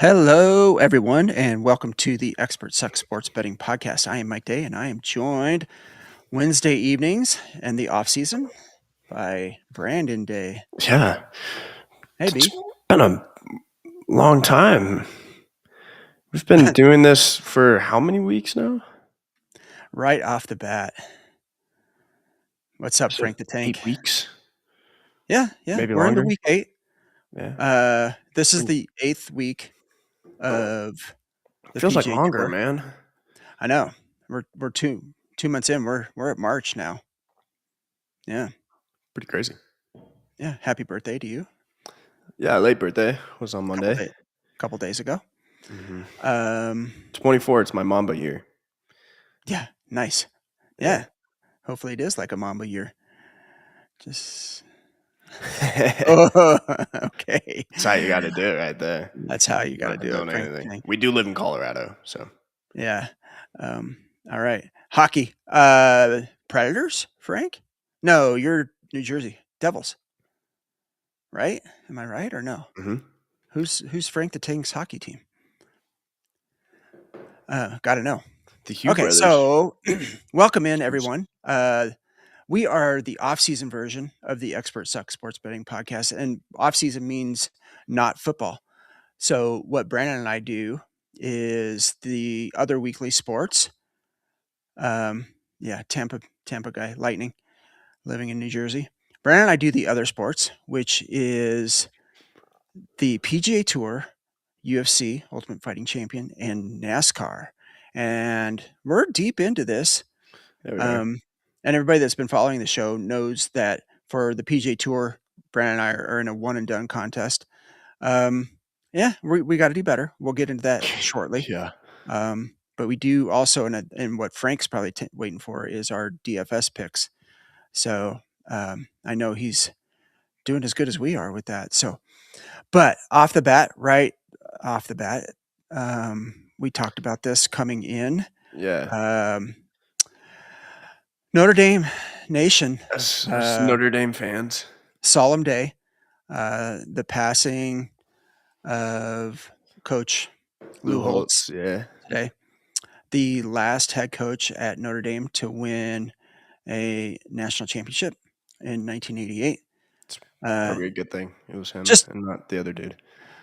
Hello, everyone, and welcome to the Expert Suck Sports Betting Podcast. I am Mike Day, and I am joined Wednesday evenings and the off season by Brandon Day. Yeah, Hey, B. it's been a long time. We've been doing this for how many weeks now? Right off the bat. What's up, So Frank the Tank? 8 weeks, Yeah, maybe we're into longer. week 8. Yeah, This is the 8th week of the feels like PGA longer, Tour. man. I know. We're two months in. We're at March now. Yeah, Pretty crazy. yeah. Happy birthday to you. Yeah, late birthday was on Monday. Couple days ago. Mm-hmm. 24. It's my Mamba year. Yeah, nice. Yeah. Hopefully it is like a Mamba year. Just oh, okay. That's how you got to do it right there. That's how you got to Not do it, doing Frank. anything. We do live in Colorado, so Yeah. All right. Hockey. Predators, Frank? No, you're New Jersey Devils. Right? Am I right or no? mm-hmm. Who's Frank the Tank's hockey team? Got to know. The Hugh Okay, brothers. so welcome in everyone. We are the off-season version of the Expert Suck Sports Betting Podcast, and off-season means not football. So what Brandon and I do is the other weekly sports. Tampa guy, Lightning, living in New Jersey. Brandon and I do the other sports, which is the PGA Tour, UFC, Ultimate Fighting Champion, and NASCAR. And we're deep into this. There we are. And everybody that's been following the show knows that for the PGA Tour, Brandon and I are in a one and done contest. We got to do better. We'll get into that shortly. Yeah. But we do also, and what Frank's probably waiting for is our DFS picks. So I know he's doing as good as we are with that. So, but right off the bat, we talked about this coming in. Yeah. Notre Dame Nation. Us Notre Dame fans. Solemn day. The passing of Coach Lou Holtz today. The last head coach at Notre Dame to win a national championship in 1988. It's probably a good thing. It was him and not the other dude.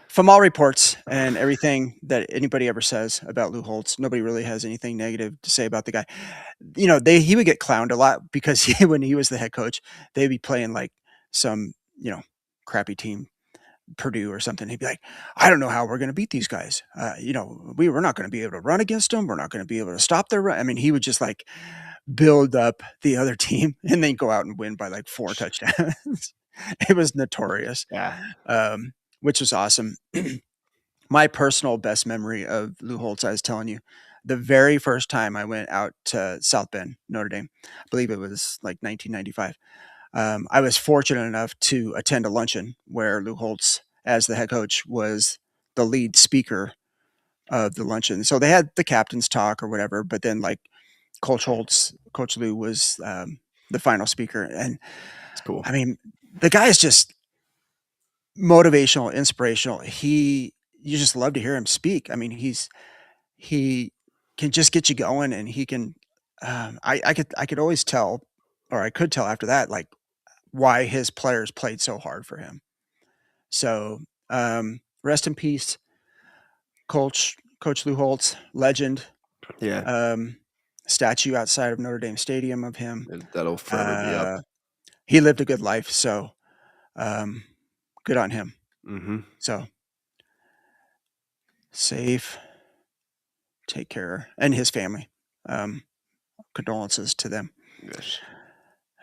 From all reports and everything that anybody ever says about Lou Holtz, nobody really has anything negative to say about the guy. You know, he would get clowned a lot because when he was the head coach, they'd be playing like some, crappy team, Purdue or something. He'd be like, I don't know how we're going to beat these guys. We're not going to be able to run against them. We're not going to be able to stop their run. I mean, he would just like build up the other team and then go out and win by like 4 touchdowns. It was notorious. Yeah. Which was awesome. My personal best memory of Lou Holtz, I was telling you, the very first time I went out to South Bend, Notre Dame, I believe it was like 1995. I was fortunate enough to attend a luncheon where Lou Holtz, as the head coach, was the lead speaker of the luncheon. So they had the captain's talk or whatever, but then like Coach Lou was the final speaker. And It's cool. I mean, the guy is just motivational, inspirational. You just love to hear him speak. I mean, he can just get you going, and he can. I could always tell, or I could tell after that, like why his players played so hard for him. So rest in peace, Coach Lou Holtz, legend. Yeah. Statue outside of Notre Dame Stadium of him. That'll forever be up. He lived a good life, so good on him. Mm-hmm. So safe, take care, and his family. Condolences to them. Yes.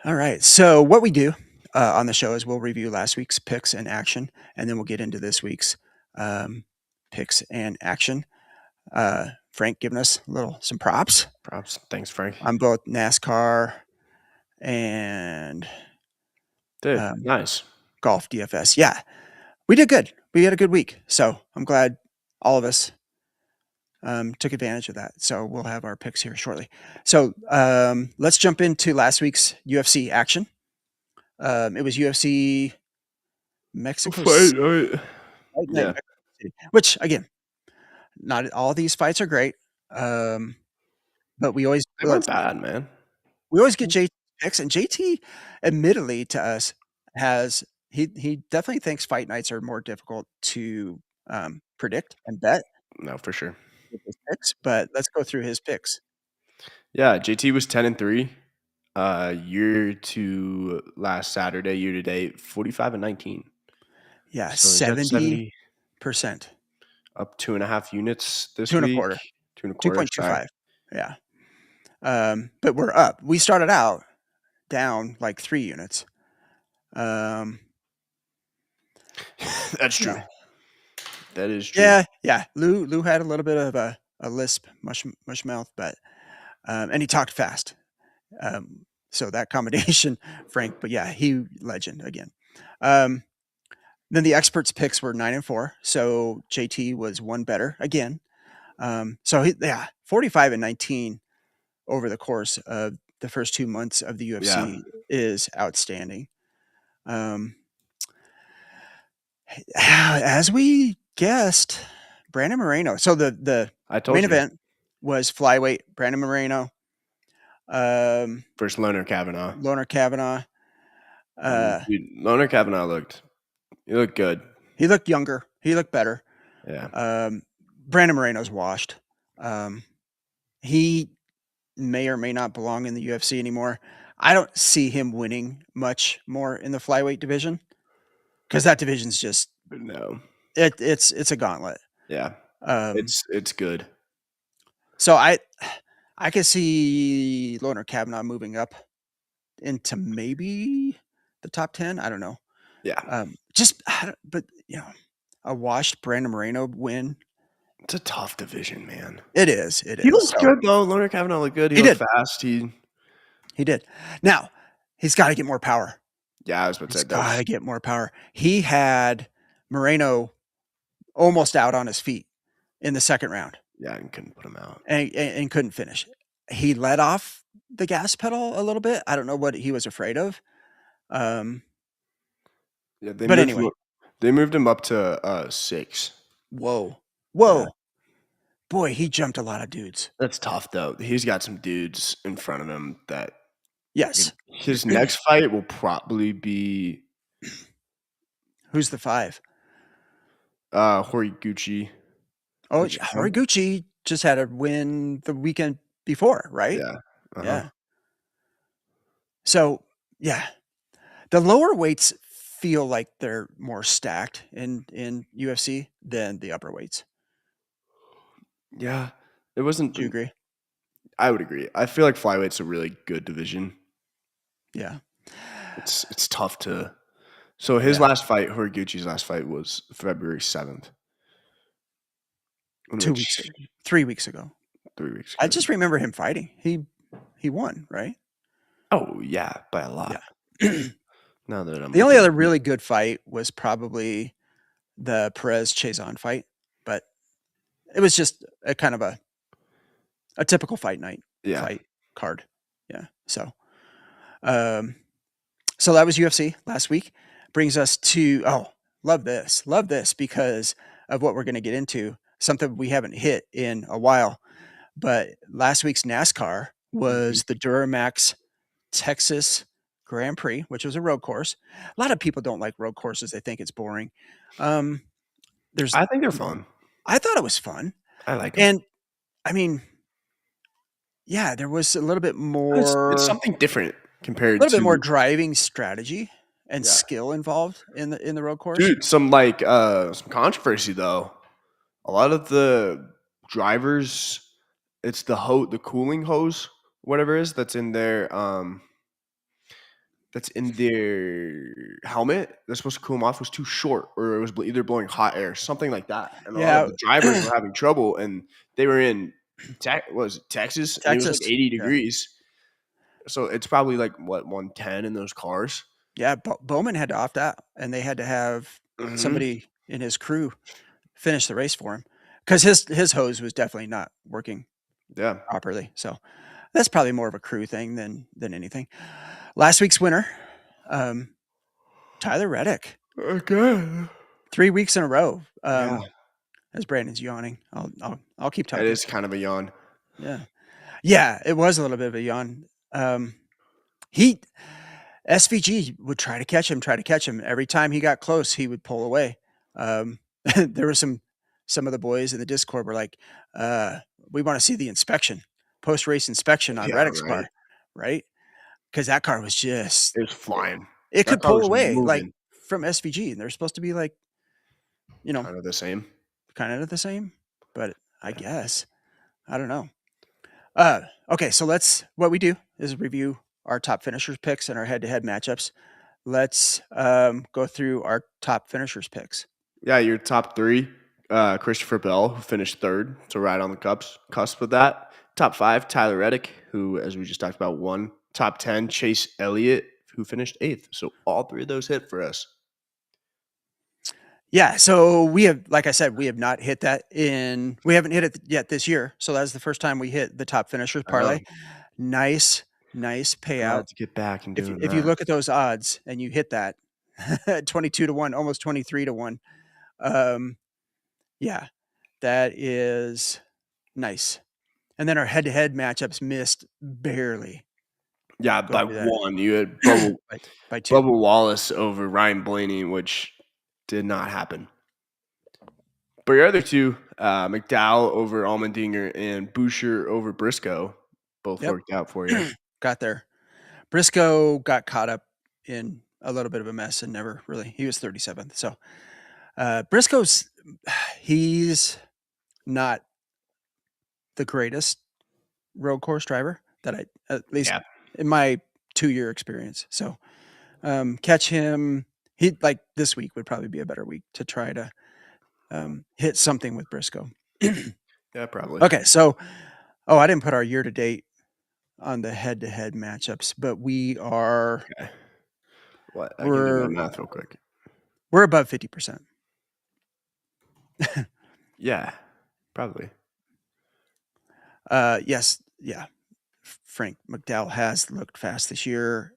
All right. So what we do on the show is we'll review last week's picks and action, and then we'll get into this week's picks and action. Frank giving us some props. Thanks, Frank. On both NASCAR and nice golf DFS. Yeah, we did good. We had a good week. So I'm glad all of us took advantage of that. So we'll have our picks here shortly. So let's jump into last week's UFC action. It was UFC Mexico City, Yeah. which again, Not all these fights are great, um, but we always They weren't bad, man. get JT picks, and JT, admittedly to us, has he definitely thinks fight nights are more difficult to, predict and bet No, for sure. with his picks, but let's go through his picks. Yeah, JT was 10-3. Year to last Saturday, year to date, 45-19. Yeah, So he's at 70, 70%. up 2.5 units this 2 and a week. quarter. 2.25. Sorry. 2.25. Yeah. But we're up. We started out down like 3 units. Um, That's you true. know, That is true. yeah. Lou had a little bit of a lisp, mush mouth, but and he talked fast. So that combination, Frank, but yeah, he legend again. Um, then the experts picks were 9-4, so JT was one better again. So 45-19 over the course of the first 2 months of the Yeah, UFC is outstanding. Um, as we guessed, Brandon Moreno. So the I main told you. event was flyweight Brandon Moreno, First Loner Kavanaugh. Loner Kavanaugh. And Uh, dude, Loner Kavanaugh he looked good. he looked younger. He looked better. Yeah. Um, Brandon Moreno's washed. He may or may not belong in the UFC anymore. I don't see him winning much more in the flyweight division because that division's just No. it's a gauntlet. Yeah. Um, It's good. so I could see Loner Kavanaugh moving up into maybe the top 10. I don't know. Yeah. But a washed Brandon Moreno win. It's a tough division, man. It is. It He is. looked So good though. Loner Kavanaugh looked good. He he looked did. fast. He did. Now he's got to get more power. Yeah, I was about to He's say got that's to get more power. He had Moreno almost out on his feet in the second round yeah, and couldn't put him out. and couldn't finish. He let off the gas pedal a little bit. I don't know what he was afraid of. Um, Yeah, but anyway, they moved him up to 6. whoa, Yeah. whoa, boy, he jumped a lot of dudes. That's tough though. He's got some dudes in front of him that Yes. his next fight will probably be Who's the 5? Horiguchi. Oh, in Japan. Horiguchi just had a win the weekend before, right? Yeah. Uh-huh. Yeah. So, yeah, the lower weights feel like they're more stacked in UFC than the upper weights. Yeah. It wasn't Do you agree? I would agree. I feel like flyweight's a really good division. Yeah. It's tough to So his Yeah. last fight, Horiguchi's last fight was February 7th. In 2 which weeks ago, 3 weeks ago. 3 weeks I ago. just remember him fighting. He won, right? Oh, yeah, by a lot. Yeah. Now that I'm The only looking other really good fight was probably the Perez Chazon fight, but it was just a kind of a typical fight night Yeah. fight card. Yeah. Um, so that was UFC last week. Brings us to love this because of what we're going to get into. Something we haven't hit in a while, but last week's NASCAR Mhm. was the Duramax Texas Grand Prix, which was a road course. A lot of people don't like road courses; they think it's boring. Um, there's, I think they're fun. I thought it was fun, I like them. and I mean, yeah, there was a little bit It's more, something different compared to driving strategy and yeah. skill involved in the road course. Dude, some some controversy though. A lot of the drivers, it's the cooling hose, whatever it is that's in their helmet that's supposed to cool them off was too short, or it was either blowing hot air, something like that. And a lot of Yeah, the drivers were having trouble, and they were in Texas, and it was like Texas. 80 Yeah, degrees. So it's probably like what 110 in those cars. yeah. Bowman had to opt out, and they had to have Hmm. somebody in his crew finish the race for him because his hose was definitely not working Yeah. properly. So that's probably more of a crew thing than anything. Last week's winner, um, Tyler Reddick, Okay. 3 weeks in a row. Yeah. as Brandon's yawning, I'll keep It talking. is kind of a yawn. Yeah. Yeah, it was a little bit of a yawn. He SVG would try to catch him. Every time he got close, he would pull away. There were some of the boys in the Discord were like, "We want to see the inspection, post-race inspection on Yeah, Reddick's right. car," right? Because that car was just It was flying. it That could car pull was away, like, moving. from SVG, and they're supposed to be, like, you know, Kind of the same. kinda the same, but I guess. I don't know. Uh, okay, so what we do is review our top finishers picks and our head-to-head matchups. Let's, go through our top finishers picks. Yeah, your top three, Christopher Bell, who finished third, so right on the cusp of that. Top five, Tyler Reddick, who, as we just talked about, won. Top 10, Chase Elliott, who finished eighth. So all three of those hit for us. Yeah, so we have like I said, we haven't hit it yet this year, so that's the first time we hit the top finishers I know. parlay. Nice payout. Glad to get back and doing If you that. look at those odds and you hit that, 22 to 1, almost 23 to 1, um, yeah, that is nice. And then our head-to-head matchups missed barely. Yeah, Go by through that. one. You had Bubba, By 2. Bubba Wallace over Ryan Blaney, which did not happen. But your other two, McDowell over Allmendinger and Boucher over Briscoe, both Yep. worked out for you. Got there. Briscoe got caught up in a little bit of a mess and never really he was 37th. So, Briscoe's he's not the greatest road course driver that at least Yeah. in my 2-year experience. So, catch him he like this week would probably be a better week to try to hit something with Briscoe. Yeah, probably. Okay, so I didn't put our year to date on the head-to-head matchups, but Okay. What? I can do my we're math real quick. we're above 50%. Yeah, probably. Yes, yeah. Frank McDowell has looked fast this year.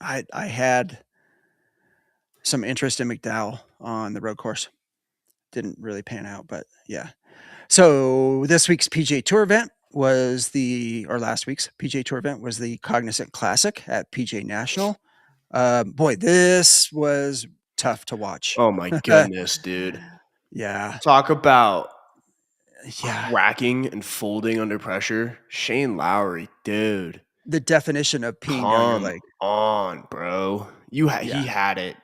I had some interest in McDowell on the road course. Didn't really pan out, but yeah. So this week's PGA Tour event was or last week's PGA Tour event was the Cognizant Classic at PGA National. Boy, this was tough to watch. Oh my goodness, dude. Yeah, Talk about yeah. cracking and folding under pressure. Shane Lowry, dude. The definition of peeing down your Come leg. on, bro. He Yeah, had it.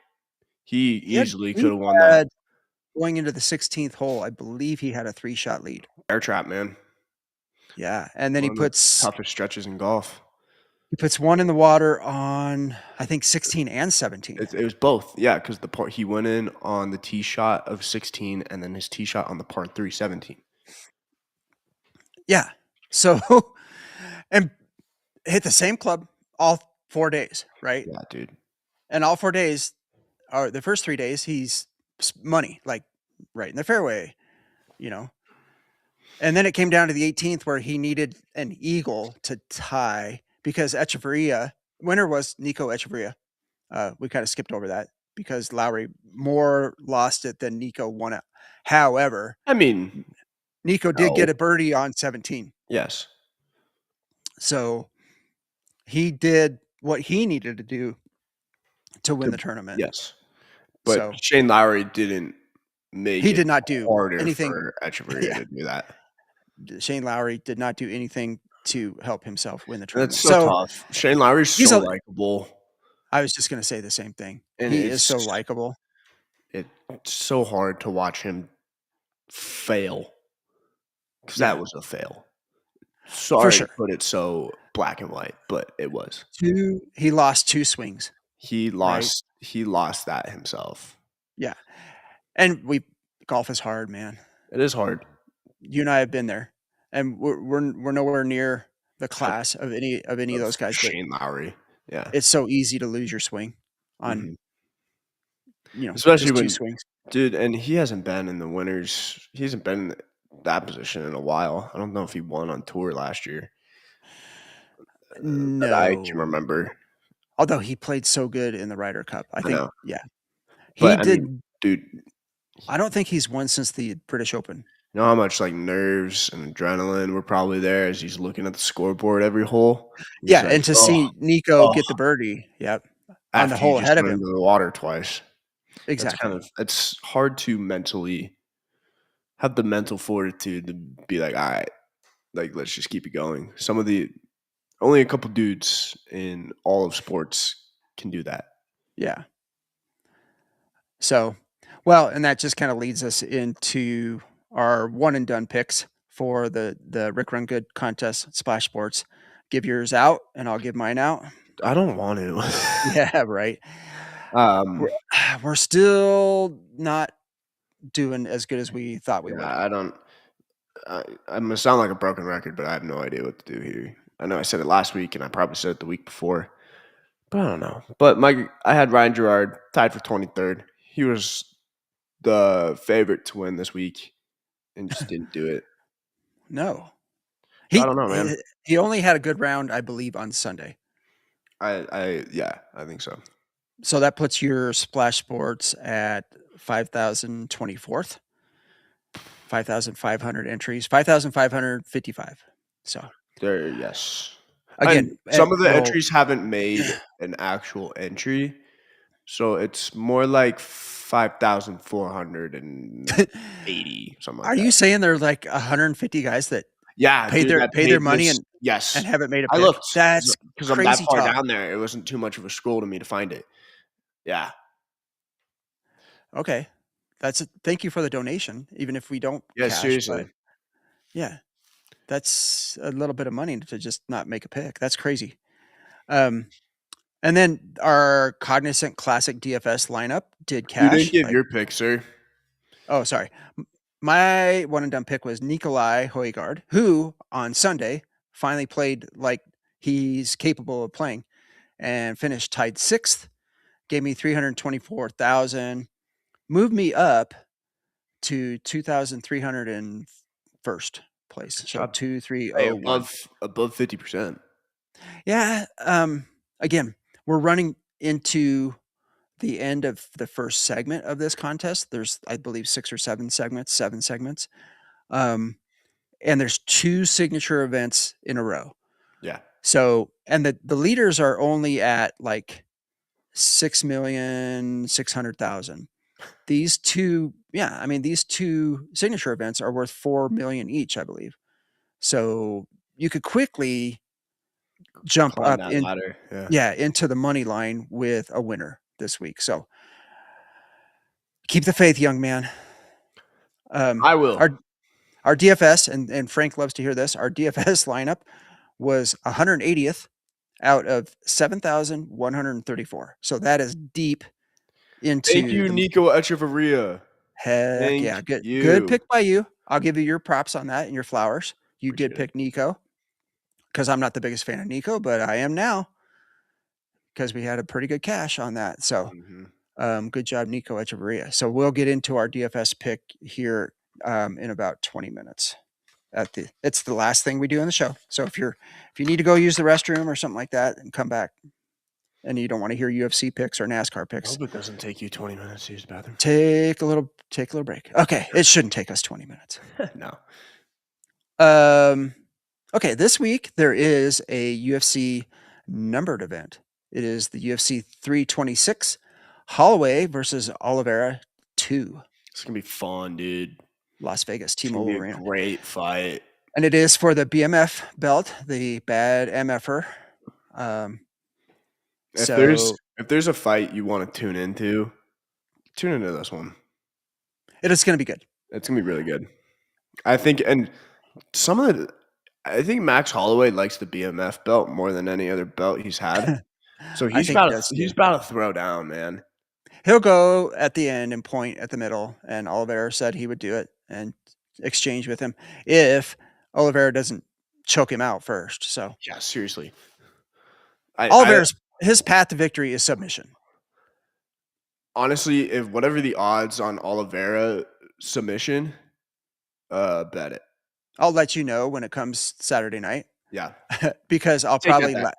He easily he could have won that had going into the 16th hole. I believe he had a 3-shot lead. air trap, man. Yeah, and then One of the toughest stretches in golf. he puts one in the water on I think 16 and 17. It was both, yeah, because the part he went in on the tee shot of 16, and then his tee shot on the par 3 17. Yeah. So and hit the same club all 4 days, right? Yeah, dude. And all 4 days or the first 3 days he's money, like right in the fairway, you know. And then it came down to the 18th where he needed an eagle to tie because winner was Nico Echeverria. We kind of skipped over that because Lowry more lost it than Nico won it. However, I mean, Nico did no. get a birdie on 17. Yes. So he did what he needed to do to win To- the tournament. yes. But So Shane Lowry didn't make he it did not do harder anything. for Echeverria Yeah. to do that. Shane Lowry did not do anything to help himself win the That's tournament. so So tough. Shane Lowry's he's so likable, I was just going to say the same thing. and He is so likable. it's so hard to watch him fail because that Yeah, was a fail. for Sorry to sure. put it so black and white, but it was. He lost 2 swings, He right? lost. He lost that himself. Yeah. And golf is hard, man. It is hard. You and I have been there, and we're nowhere near the class of any of Of those guys, but Shane Lowry. Yeah. it's so easy to lose your swing on, Mhm. Especially just 2 when, swings. dude, and he hasn't been in the winners. He hasn't been in that position in a while. I don't know if he won on tour last year that I can No. remember. Although he played so good in the Ryder Cup. I I think, know. yeah. He But I mean, did dude, I don't think he's won since the British Open. You know how much like nerves and adrenaline were probably there as he's looking at the scoreboard every hole. He's Yeah, like, and to oh, see Nico oh, get the birdie, yep, on the after you hole just ahead of went him. into the water twice. That's kind Exactly. of it's hard to mentally have the mental fortitude to be like, all right, like let's just keep it going. Some of the only a couple dudes in all of sports can do that. Yeah. So, well, and that just kind of leads us into our one and done picks for the Rick Run Good contest, Splash Sports. Give yours out, and I'll give mine out. I don't want to. Yeah, right. We're, um, we're still not doing as good as we thought we would. yeah, I don't. I'm gonna sound like a broken record, but I have no idea what to do here. I know I said it last week, and I probably said it the week before, but I don't know. But I had Ryan Gerard tied for 23rd. He was the favorite to win this week, and just didn't do it. No, So I he don't know, man. he only had a good round, I believe, on Sunday. Yeah, I think so. So that puts your Splash Sports at 5,024th, 5,500 entries, 5,555. So There, yes. And again, some of the we'll entries haven't made an actual entry, so it's more like 5,480, something like are you that. saying there are like 150 guys that Yeah, dude, that paid their paid money this. and Yes, haven't made a I pick? looked That's because I'm that crazy far talk. down there. It wasn't too much of a scroll to me to find it. Yeah, Okay. Thank you for the donation, even if we don't yeah, cash, but seriously. yeah, that's a little bit of money to just not make a pick. That's crazy. Um, and then our Cognizant Classic DFS lineup did You didn't cash. give Like, your pick, sir. oh, sorry. My one and done pick was Nikolai Højgaard, who on Sunday finally played like he's capable of playing and finished tied sixth. Gave me 324,000, moved me up to 2,301st place. Good So job. Hey, 2301. above 50%. Yeah. Again, we're running into the end of the first segment of this contest. There's, I believe, 7 segments. Um, and there's 2 signature events in a row. Yeah, So, and the leaders are only at like 6,600,000. These 2, yeah, I mean, these 2 signature events are worth 4 million each, I believe. So you could quickly jump climb up that in, ladder. Yeah, yeah, into the money line with a winner this week. So keep the faith, young man. Um, I will. our our DFS, and Frank loves to hear this. Our DFS lineup was 180th out of 7,134. So that is deep Thank into you, the Nico Echevarria. heck Thank yeah. Good you. pick by you. I'll give you your props on that and your flowers. You did Appreciate it. pick Nico because I'm not the biggest fan of Nico, but I am now because we had a pretty good cash on that. So Mhm. good job, Nico Echevarria. So we'll get into our DFS pick here in about 20 minutes. It's the last thing we do in the show. So if you need to go use the restroom or something like that and come back and you don't want to hear UFC picks or NASCAR I picks, hope it doesn't take you 20 minutes to use the bathroom. take a little break. Okay, it shouldn't take us 20 minutes. No. Um, okay, this week there is a UFC numbered event. It is the UFC 326 Holloway versus Oliveira 2, It's gonna be fun, dude. Las Vegas, It's gonna T-Mobile be a Arena. great fight. And it is for the BMF belt, the bad MFer. Um, so If there's a fight you want to tune into this one. it is going to be good. It's gonna be really good. I think, and some of the, I think Max Holloway likes the BMF belt more than any other belt he's had. So I think he does he's too. about to throw down, man. He'll go at the end and point at the middle, and Oliveira said he would do it and exchange with him if Oliveira doesn't choke him out first. So Yeah, seriously. I Oliveira's his path to victory is submission. honestly, if whatever the odds on Oliveira submission, bet it. I'll let you know when it comes Saturday night Yeah, because take that back.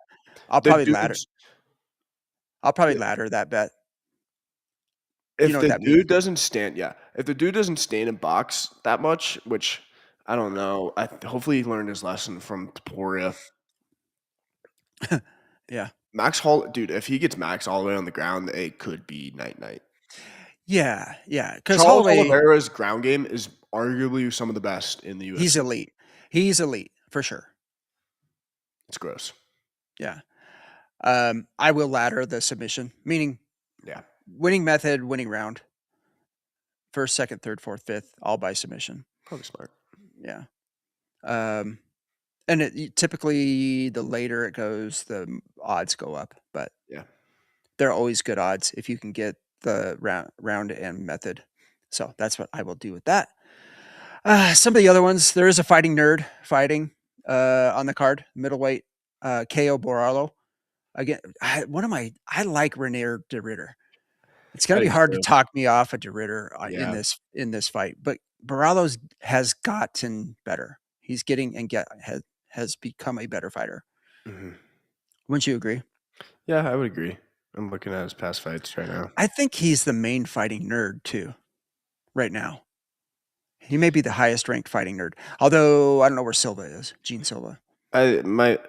I'll The probably ladder dudes, I'll probably the, ladder that bet. You know If what the that means? dude doesn't stand, yeah, if the dude doesn't stand in box that much, which I don't know, hopefully he learned his lesson from Taporia. Yeah. Max Hall, dude, if he gets Max all the way on the ground, it could be night night. Yeah, yeah, 'cause Charles Holloway, Oliveira's ground game is arguably some of the best in the he's UFC. elite. He's elite for sure. It's gross. Yeah. I will ladder the submission, meaning Yeah, winning method, winning round, first, second, third, fourth, fifth, all by submission. probably smart. Yeah. Um, and typically the later it goes, the odds go up, but Yeah. they're always good odds if you can get the round and method. So that's what I will do with that. Some of the other ones, there is a fighting nerd fighting on the card, middleweight, KO Borrallo. Again, I like Renier de Ritter. It's gonna I be do hard to too. talk me off of de Ritter Yeah. in this fight, but Borrallo's has gotten better. He's getting and has become a better fighter. Mhm. Wouldn't you agree? Yeah, I would agree. I'm looking at his past fights right now. I think he's the main fighting nerd too, right now. He may be the highest ranked fighting nerd. Although I don't know where Silva is, Gene Silva. I might.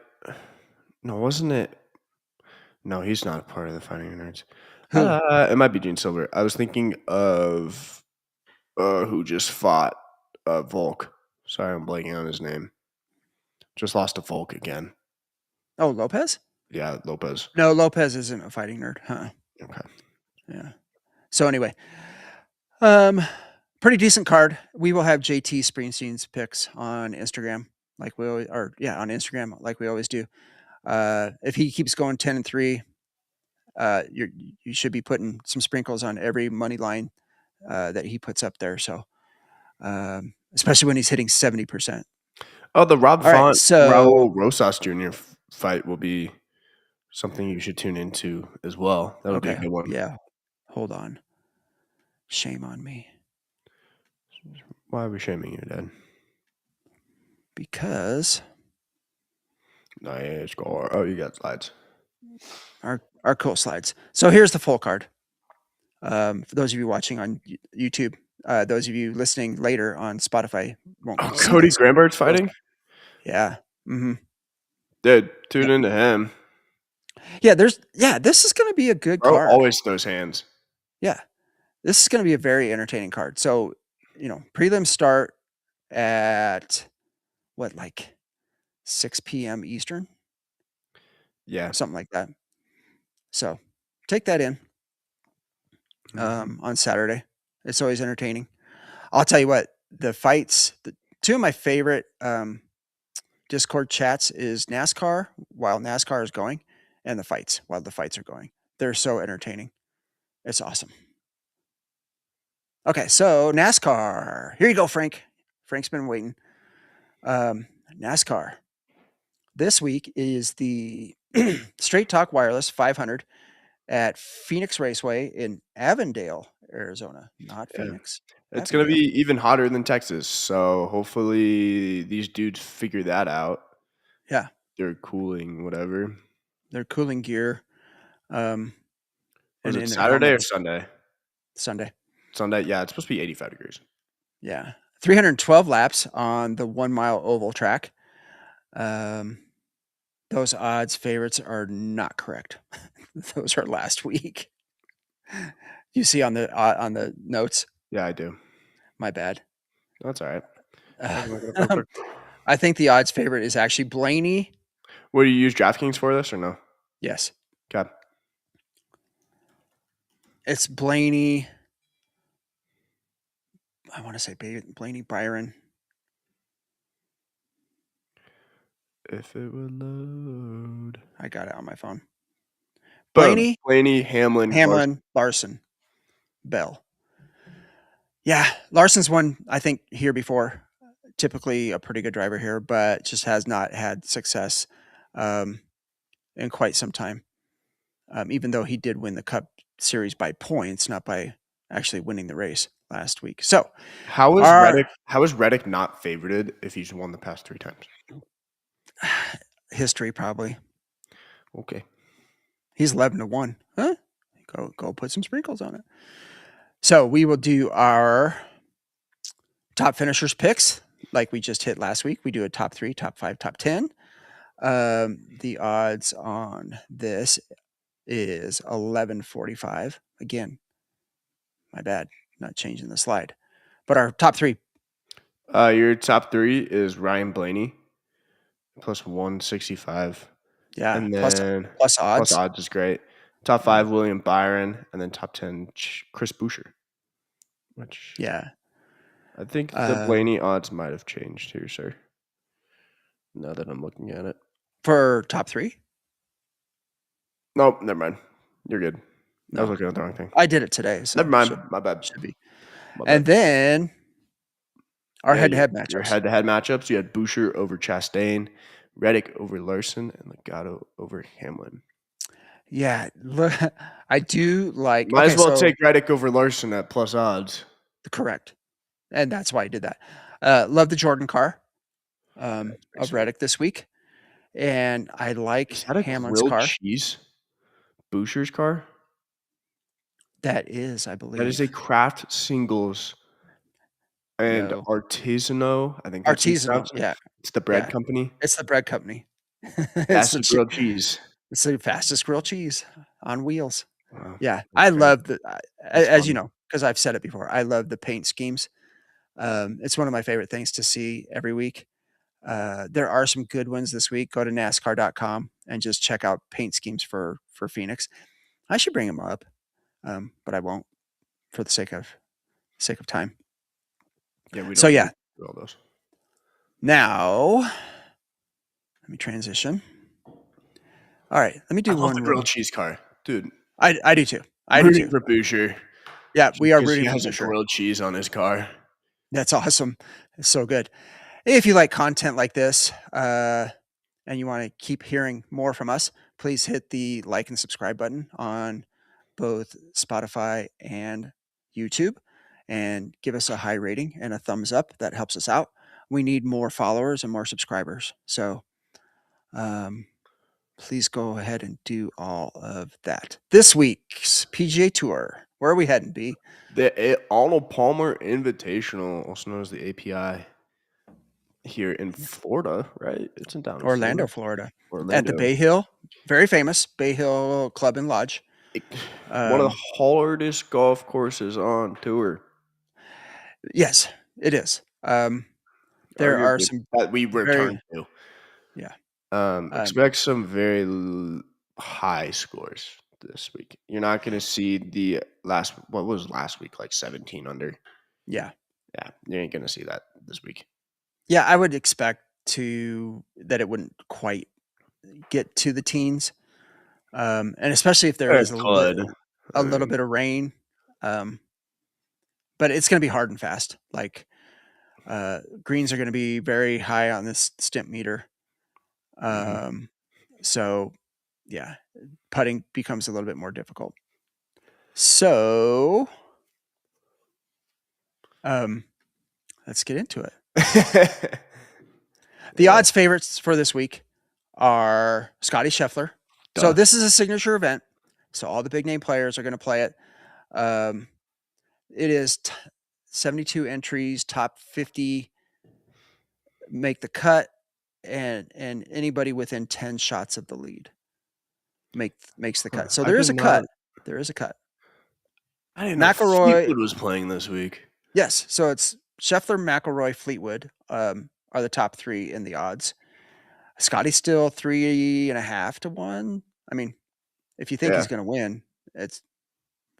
No, wasn't it? No, he's not a part of the Fighting Nerds. Who? It might be Gene Silver. I was thinking of who just fought Volk. Sorry, I'm blanking on his name. Just lost to Volk again. Oh, Lopez? Yeah, Lopez. No, Lopez isn't a fighting nerd. Huh. Okay. Yeah. So anyway, um, pretty decent card. We will have JT Springsteen's picks on Instagram, like we always, or yeah, on Instagram, like we always do. If he keeps going 10-3, you should be putting some sprinkles on every money line that he puts up there. So, especially when he's hitting 70%. Oh, the Rob All right, Font so Raul Rosas Jr. Fight will be something you should tune into as well. That'll be a okay, good one. yeah, hold on. Shame on me Why are we shaming you, Dad? because Nice score. Oh, you got slides. our cool slides. So here's the full card. For those of you watching on YouTube, those of you listening later on Spotify won't Oh, get to see Cody this. Grambert's fighting? Yeah. Mm-hmm. Dude, tune Yep. into him. Yeah. This is going to be a good Bro card. always throws hands. Yeah. This is going to be a very entertaining card. So, prelims start at what, like 6 p.m. Eastern, Yeah. something like that. So take that in on Saturday. It's always entertaining. I'll tell you what, the fights, two of my favorite Discord chats is NASCAR while NASCAR is going and the fights while the fights are going. They're so entertaining. It's awesome. Okay, so NASCAR. Here you go, Frank. Frank's been waiting. NASCAR. This week is the Straight Talk Wireless 500 at Phoenix Raceway in Avondale, Arizona. Not Yeah. Phoenix. It's going to Avondale. be even hotter than Texas. So hopefully these dudes figure that out. Yeah, They're cooling, whatever. their cooling gear. Was And it in their Saturday or helmets. Sunday? Sunday. Sunday. Yeah, it's supposed to be 85 degrees. Yeah. 312 laps on the 1 mile oval track. Those odds favorites are not correct. Those are last week. You see on the notes. Yeah, I do. My bad. That's all right. I can look it up real quick. I think the odds favorite is actually Blaney. What do you use DraftKings for this or no? Yes, Okay. it's Blaney. I want to say Blaney Byron. If it would load. I got it on my phone. Boom. Blaney, Blaney, Hamlin, Larson, Bell. Yeah, Larson's won, I think, here before. Typically a pretty good driver here, but just has not had success in quite some time. Even though he did win the Cup Series by points, not by actually winning the race last week. So, How is our Reddick? How is Reddick not favorited if he's won the past 3 times? history probably. Okay. He's 11-1. Huh? Go put some sprinkles on it. So we will do our top finishers picks like we just hit last week. We do a top 3, top 5, top 10. The odds on this is 1145. Again, my bad, not changing the slide. But our top 3. Your top 3 is Ryan Blaney plus 165. Yeah, And plus then plus odds. odds is great. Top Yeah. 5, William Byron. And then top 10, Chris Boucher. Which Yeah. I think the Um, Blaney odds might have changed here, sir. Now that I'm looking at it. for top 3? Nope, never mind. You're good. I was No. looking at the wrong thing. I did it today, Never so mind. My bad. should be. My bad. And then our Yeah, head-to-head your matchups. head-to-head matchups. You had Boucher over Chastain, Reddick over Larson, and Legato over Hamlin. Yeah, look, I do like. Might as Okay, well so take Reddick over Larson at plus odds. correct, and that's why I did that. Love the Jordan car Makes of sense. Reddick this week, and I Is like that a Hamlin's grilled car. cheese? Boucher's car? That is, I That is a believe, craft singles and no artisanal. I think that's how you artisanal. pronounce it. Yeah, It's the bread yeah, company. it's the bread company. it's the Fastest grilled cheese. it's the fastest grilled cheese on wheels. Wow, Yeah, that's I great. love That's as you fun. know, because I've said it before. I love the paint schemes. It's one of my favorite things to see every week. There are some good ones this week. Go to NASCAR.com and just check out paint schemes for Phoenix. I should bring them up, but I won't for the sake of time. Yeah, we So don't yeah, need all those. now let me transition. All right, let me I do love one the real. grilled cheese car, dude. I do too. I I'm do rooting too. for Boucher Yeah, just we are because he rooting for has a Boucher. grilled cheese on his car. That's awesome. It's so good. If you like content like this, and you want to keep hearing more from us, please hit the like and subscribe button on both Spotify and YouTube and give us a high rating and a thumbs up. That helps us out. We need more followers and more subscribers. So um, please go ahead and do all of that. This week's PGA Tour. Where are we heading, B? The Arnold Palmer Invitational, also known as the API, here in Florida, right? It's down in Orlando, Florida. Florida, at the Orlando. Bay Hill, very famous Bay Hill Club and Lodge. It- one of the Um, hardest golf courses on tour. yes, it is. There are Arguably some that we very, returned to. yeah. Expect some very high scores this week. You're not going to see the what was last week, like 17 under. Yeah. Yeah, you ain't going to see that this week. Yeah, I would expect that it wouldn't quite get to the teens. And especially if there It is could. a little bit of rain. Um, but it's going to be hard and fast. Like greens are going to be very high on this stimp meter. Mhm. Um, so yeah, putting becomes a little bit more difficult. So um, let's get into it. The Yeah, odds favorites for this week are Scotty Scheffler. So duh. this is a signature event. So all the big name players are going to play it. Um, it is 72 entries, top 50 make the cut, and anybody within 10 shots of the lead makes the cut. So I there is did a not. cut. There is a cut. I didn't know McElroy, Fleetwood was playing this week. yes. So it's Scheffler, McElroy, Fleetwood are the top 3 in the odds. Scotty's still 3.5 to 1. I mean, if you think Yeah, he's going to win, it's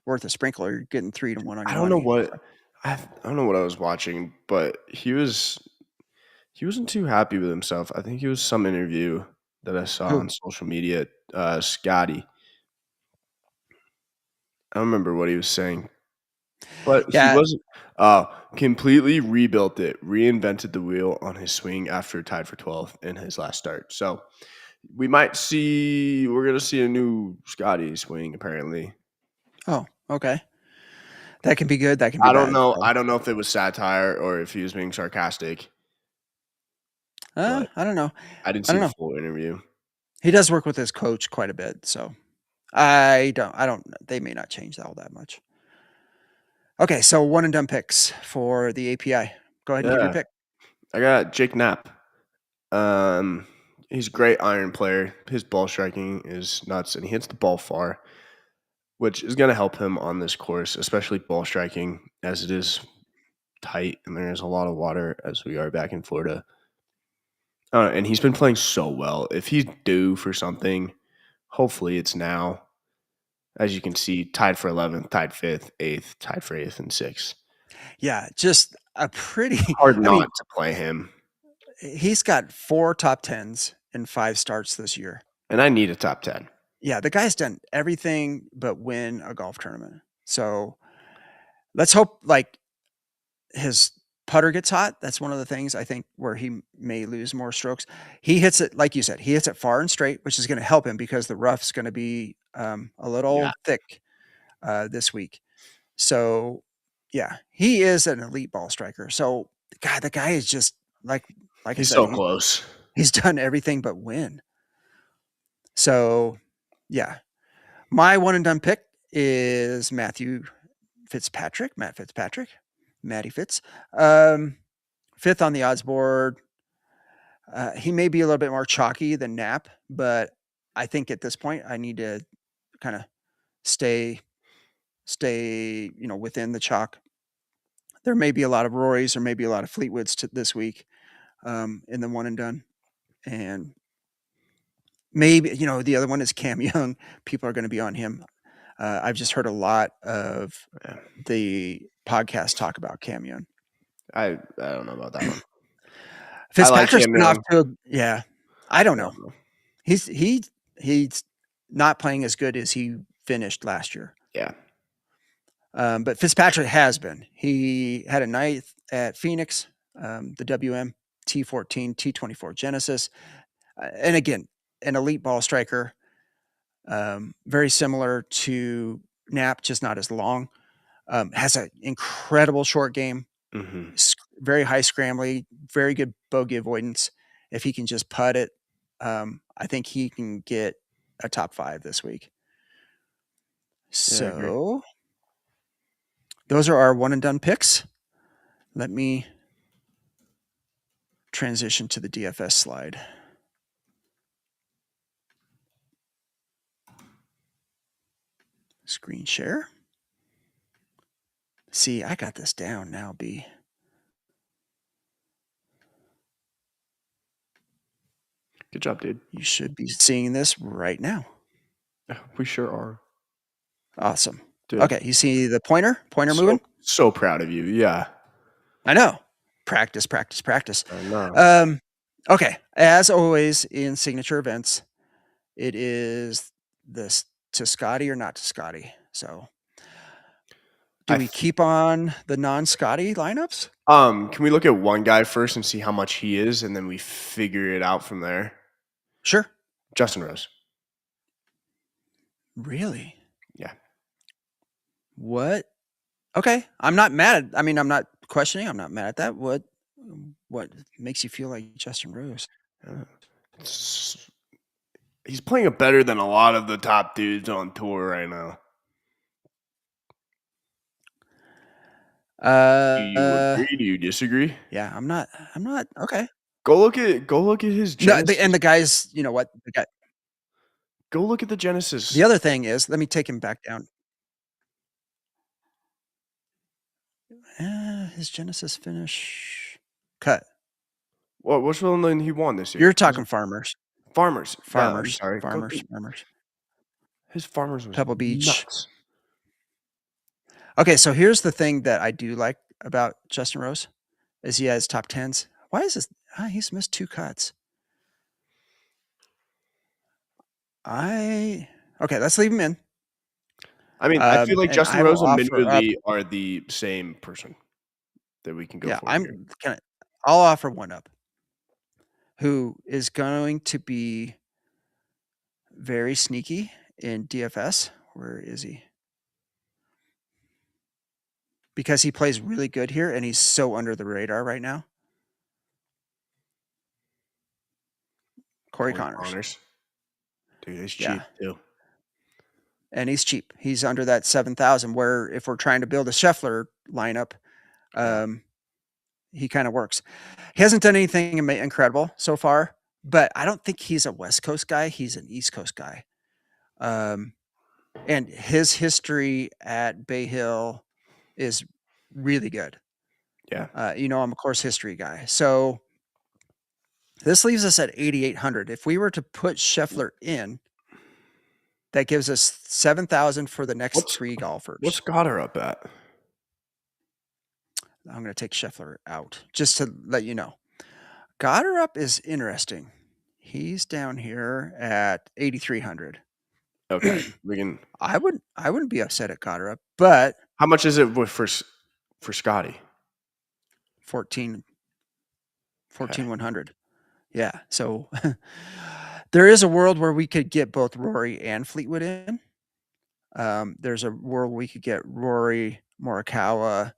worth a sprinkler. You're getting 3 to 1 on I your don't know money. what I don't know what I was watching, but he wasn't too happy with himself. I think it was some interview that I saw Who? on social media. Scotty, I don't remember what he was saying, but he Yeah. wasn't. Completely rebuilt it, reinvented the wheel on his swing after tied for 12th in his last start. So we're gonna see a new Scotty swing apparently. Oh, okay. That can be good. That can be bad. So, I don't know if it was satire or if he was being sarcastic, but I don't know. I didn't I see don't the know. full interview. He does work with his coach quite a bit, so I don't. They may not change all that much. Okay, so one and done picks for the API. Go ahead and give your Yeah, pick. I got Jake Knapp. He's a great iron player. His ball striking is nuts, and he hits the ball far, which is going to help him on this course, especially ball striking, as it is tight and there is a lot of water as we are back in Florida. And he's been playing so well. If he's due for something, hopefully it's now. As you can see, tied for 11th, tied 5th, 8th, tied for 8th and 6th. Yeah, just a pretty Hard I not mean, to play him. he's got 4 top 10s in 5 starts this year. And I need a top 10. Yeah, the guy's done everything but win a golf tournament. So, let's hope, like, his putter gets hot. That's one of the things I think where he may lose more strokes. He hits it, like you said, he hits it far and straight, which is gonna help him because the rough's gonna be, a Yeah. little thick, this week. So, yeah, he is an elite ball striker. So, God, the guy is just like I He's said, so close. he's done everything but win. So, yeah, my one and done pick is Matt Fitzpatrick, Matty Fitz. 5th on the odds board. He may be a little bit more chalky than Knapp, but I think at this point I need to kind of stay, within the chalk. There may be a lot of Rorys or maybe a lot of Fleetwoods this week in the one and done, and maybe the other one is Cam Young. People are going to be on him. I've just heard a lot of Yeah. the podcast talk about Cam Young. I don't know about that one. I like Fitzpatrick's Cam been off Young. to yeah. I don't I know. don't know. He's not playing as good as he finished last year. Yeah. But Fitzpatrick has been. He had a ninth at Phoenix, the WM T14 T24 Genesis, and again, an elite ball striker, very similar to Knapp, just not as long. Has an incredible short game, Hmm. very high scrambly, very good bogey avoidance. If he can just putt it, I think he can get a top 5 this week. Yeah, I agree. So those are our one and done picks. Let me transition to the DFS slide. Screen share. See, I got this down now, B. Good job, dude. You should be seeing this right now. We sure are. Awesome. Dude, Okay, you see the pointer so moving? so proud of you. Yeah. I know. Practice, practice, practice. I know. Okay, as always in signature events, it is this to Scotty or not to Scotty. So, do I we keep on the non-Scotty lineups? Can we look at one guy first and see how much he is, and then we figure it out from there? Sure. Justin Rose. Really? Yeah. What? Okay, I'm not mad at. I mean, I'm not questioning. I'm not mad at that. What makes you feel like Justin Rose? Uh, it's- he's playing it better than a lot of the top dudes on tour right now. Do you Uh, agree? Do you disagree? yeah, I'm not. I'm not. Okay. Go look at his No, Genesis. and the guys. You know what? The guy. Go look at the The Genesis. other thing is, let me take him back down. His Genesis finish cut. What's the one he won this year? You're talking farmers, Farmers. Yeah, I'm farmers, sorry. Go farmers, through. farmers. His Farmers was Pebble Beach. nuts. Okay, so here's the thing that I do like about Justin Rose is he has top tens. Why is this? He's missed 2 cuts. Okay, let's leave him in. I mean, I feel like And Justin I will Rose and offer up. Minwoo are the same person that we can go Yeah, for here. I'll offer one up who is going to be very sneaky in DFS. Where is he? Because he plays really good here and he's so under the radar right now. Corey Connors. Dude, he's Yeah. cheap too. and he's cheap. He's under that 7,000. Where if we're trying to build a Scheffler lineup, Yeah. he kind of works. He hasn't done anything incredible so far, but I don't think he's a West Coast guy. He's an East Coast guy. And his history at Bay Hill is really good. Yeah. I'm a course history guy. So this leaves us at 8,800. If we were to put Scheffler in, that gives us 7,000 for the next three What's golfers. Goddard up at? I'm going to take Scheffler out just to let you know. Goddard is interesting. He's down here at 8,300. Okay, we can. I wouldn't be upset at Goddard, but How much is it for Scotty? 14 Okay. 100. Yeah. So there is a world where we could get both Rory and Fleetwood in. There's a world we could get Rory, Morikawa,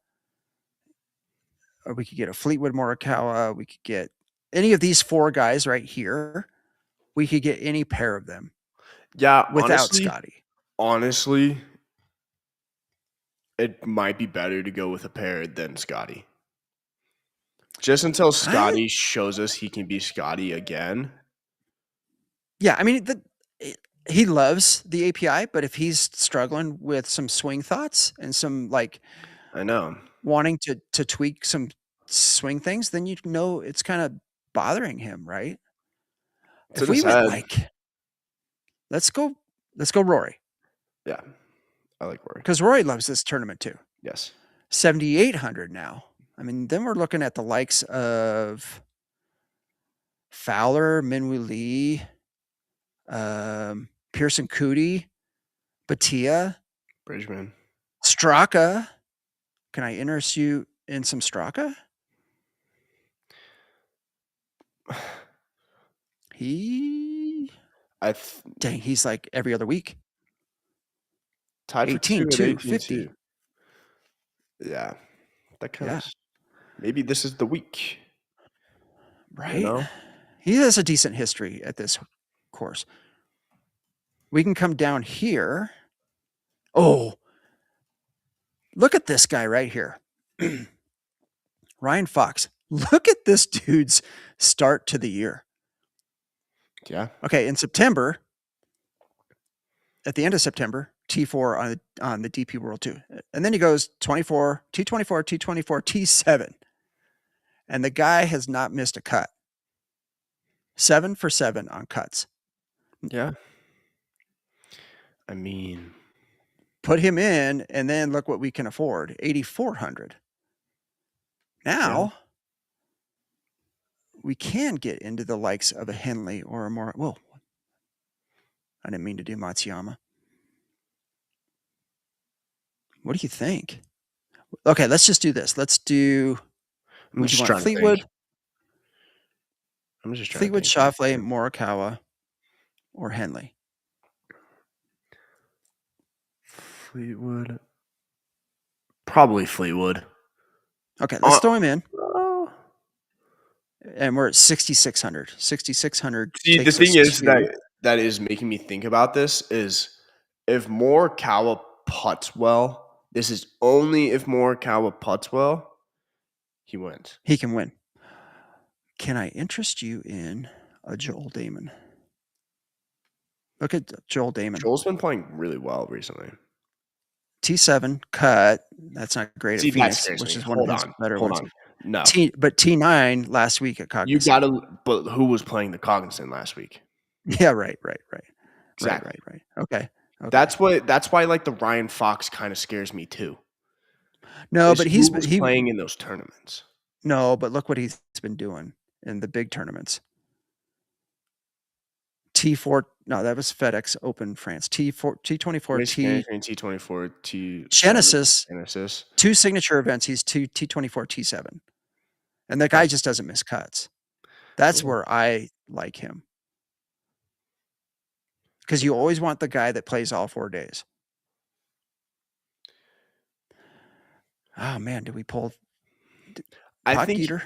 or we could get a Fleetwood Morikawa. We could get any of these four guys right here. We could get any pair of them Yeah, without Scotty. honestly, it might be better to go with a pair than Scotty. Just until Scotty shows us he can be Scotty again. Yeah, I mean, he loves the API, but if he's struggling with some swing thoughts and some I know. wanting to tweak some swing things, then it's kind of bothering him, right? To If we his went head. let's go Rory, Yeah, I like Rory. because Rory loves this tournament too. Yes. 7,800 now. I mean, then we're looking at the likes of Fowler, Minwoo Lee, Pearson Cootie, Batia, Bridgman. Straka. Can I interest you in some Straka? Dang, he's like every other week. Tied for 18, 2 at 50. 18-2. Yeah, that kind Yeah. of. Maybe this is the week. Right? You know? He has a decent history at this course. We can come down here. Oh, look at this guy right here. Ryan Fox. Look at this dude's start to the year. Yeah. Okay, in September, at the end of September, T4 on the DP World 2. And then he goes 24, T24, T24, T7. And the guy has not missed a cut. 7 for 7 on cuts. Yeah. I mean, put him in, and then look what we can afford, 8,400. Now, we can get into the likes of a Henley or a more. Whoa, I didn't mean to do Matsuyama. What do you think? Okay, let's just do this. Let's do. I'm just trying Fleetwood? to think. I'm just trying Fleetwood, to think. Schauffele, Morikawa, or Henley? Fleetwood. Probably Fleetwood. Okay, let's throw him in. And we're at 6,600. 6,600. See, the thing is that is making me think about this is if Morikawa putts well, this is only if Morikawa putts well, he wins. He can win. Can I interest you in a Joel Damon? Look at Joel Damon. Joel's been playing really well recently. T7 cut. That's not great at Phoenix, which is one of his better ones. No. But T9 last week at Cognizant. You gotta, but who was playing the Cognizant last week? Yeah, right. Exactly. Right. Okay. That's why like the Ryan Fox kind of scares me too. No, but he's playing in those tournaments. No, but look what he's been doing in the big tournaments. T4. No, that was FedEx Open France. T4, T24, T24, T. Genesis. 2 signature events. He's T24, T7, and the guy just doesn't miss cuts. That's where I like him, because you always want the guy that plays all 4 days. Oh man, did we pull? I think. Did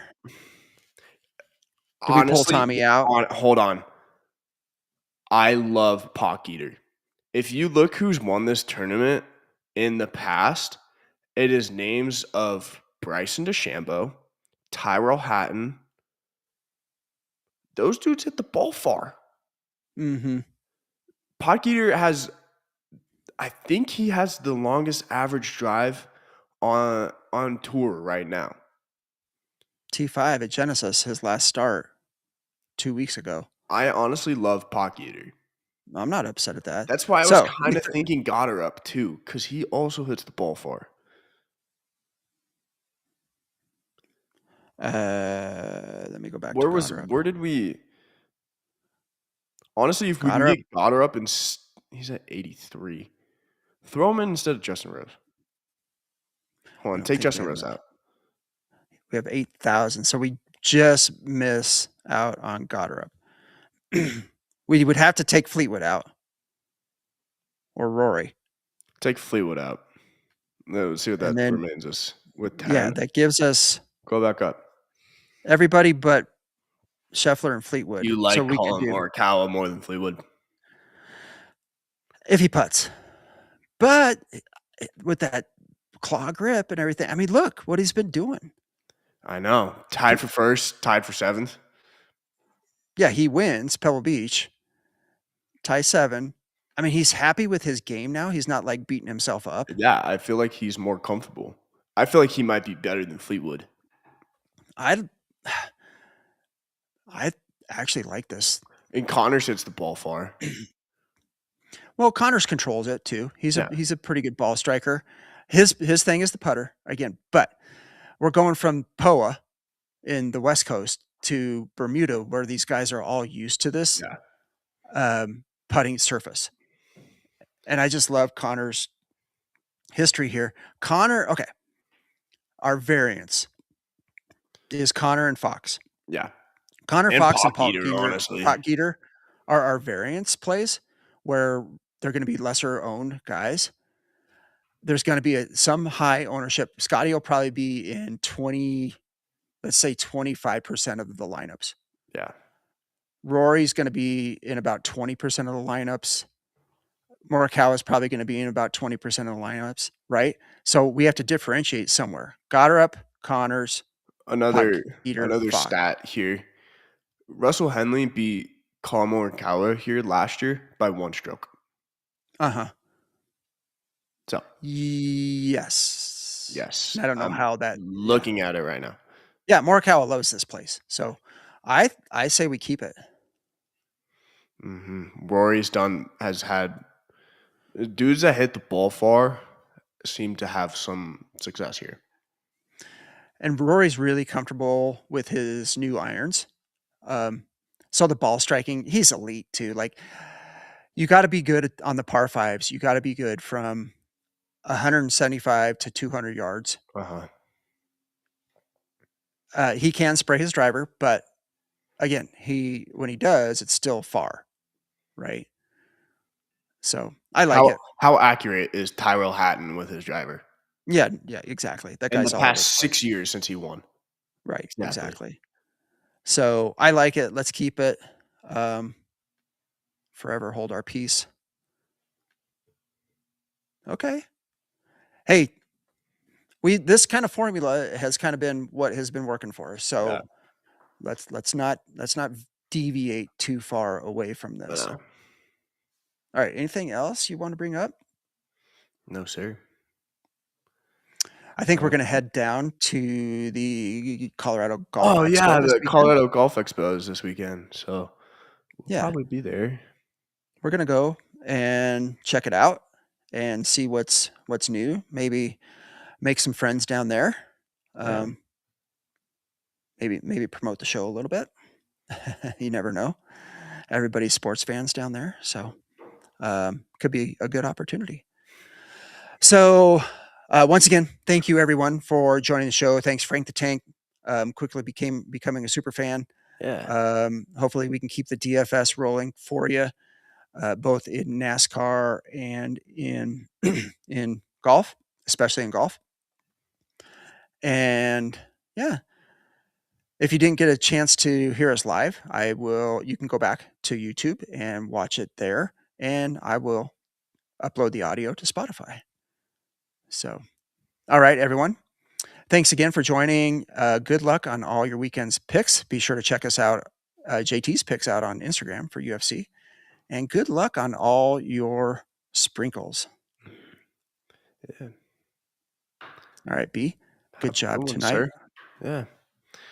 we pull Tommy out? Hold on. I love Pock Eater. If you look who's won this tournament in the past, it is names of Bryson DeChambeau, Tyrell Hatton. Those dudes hit the ball far. Mm-hmm. Potgieter has, I think he has the longest average drive on tour right now. T5 at Genesis, his last start 2 weeks ago. I honestly love Potgieter. I'm not upset at that. That's why I was So kind of thinking Goddard up too, because he also hits the ball far. let me go back to Goddard. Where did we? Honestly, if we can Goddard. get Goddard up and he's at 83, throw him in instead of Justin Rose. Hold I on, don't take think we Justin have Rose enough. out. We have 8,000, so we just miss out on Goddard. We would have to take Fleetwood out or Rory. Take Fleetwood out. Let's see what And that then, remains us with 10. yeah, that gives us Go back up. everybody but Scheffler and Fleetwood. You So like we could Colin do Morikawa more than Fleetwood? if he putts. But with that claw grip and everything, I mean, look what he's been doing. I know. Tied for first, tied for seventh. Yeah, he wins Pebble Beach, tie 7. I mean, he's happy with his game now. He's not like beating himself up. Yeah, I feel like he's more comfortable. I feel like he might be better than Fleetwood. I actually like this. And Connors hits the ball far. Well, Connors controls it too. He's Yeah. a pretty good ball striker. His thing is the putter again, but we're going from POA in the West Coast to Bermuda, where these guys are all used to this putting surface. And I just love Connor's history here. Connor, okay, our variants is Connor and Fox. Yeah. Connor And Fox and Potgieter, honestly. Potgieter are our variance plays where they're going to be lesser owned guys. There's going to be some high ownership. Scotty will probably be in 20, let's say 25% of the lineups. Yeah. Rory's going to be in about 20% of the lineups. Morikawa is probably going to be in about 20% of the lineups, right? So we have to differentiate somewhere. Goddard, Connors, Another Fox. stat here. Russell Henley beat Colin Morikawa here last year by 1 stroke. Uh-huh. So yes. Yes. I don't know how that looking at it right now. Yeah, Morikawa loves this place. So I say we keep it. Mm-hmm. Rory's has had dudes that hit the ball far seem to have some success here. And Rory's really comfortable with his new irons. So the ball striking, he's elite too. Like you got to be good on the par 5s. You got to be good from 175 to 200 yards. Uh-huh. He can spray his driver, but again, when he does, it's still far, right? So I like it. How accurate is Tyrell Hatton with his driver? Yeah, exactly. That guy's in the past 6 years since he won. Right, exactly. So I like it. Let's keep it. Forever hold our peace. Okay. Hey, this kind of formula has kind of been what has been working for us. So let's not deviate too far away from this. All right. Anything else you want to bring up? No, sir. I think we're going to head down to the Colorado Golf Expo. Oh, Expo yeah, the weekend. Colorado Golf Expo is this weekend, so we'll probably be there. We're going to go and check it out and see what's new. Maybe make some friends down there. Maybe promote the show a little bit. You never know. Everybody's sports fans down there, so could be a good opportunity. So once again, thank you everyone for joining the show. Thanks, Frank the Tank. Quickly becoming a super fan. Yeah. Hopefully we can keep the DFS rolling for you, both in NASCAR and in in golf, especially in golf. And yeah, if you didn't get a chance to hear us live, you can go back to YouTube and watch it there. And I will upload the audio to Spotify. So, all right, everyone. Thanks again for joining. Good luck on all your weekend's picks. Be sure to check us out, JT's picks out on Instagram for UFC. And good luck on all your sprinkles. Yeah. All right, B. Good Have a job good one, tonight. sir. Yeah.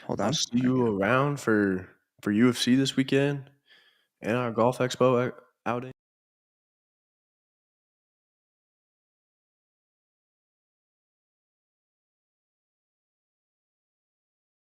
Hold I'll on. see you around for UFC this weekend and our Golf Expo outing.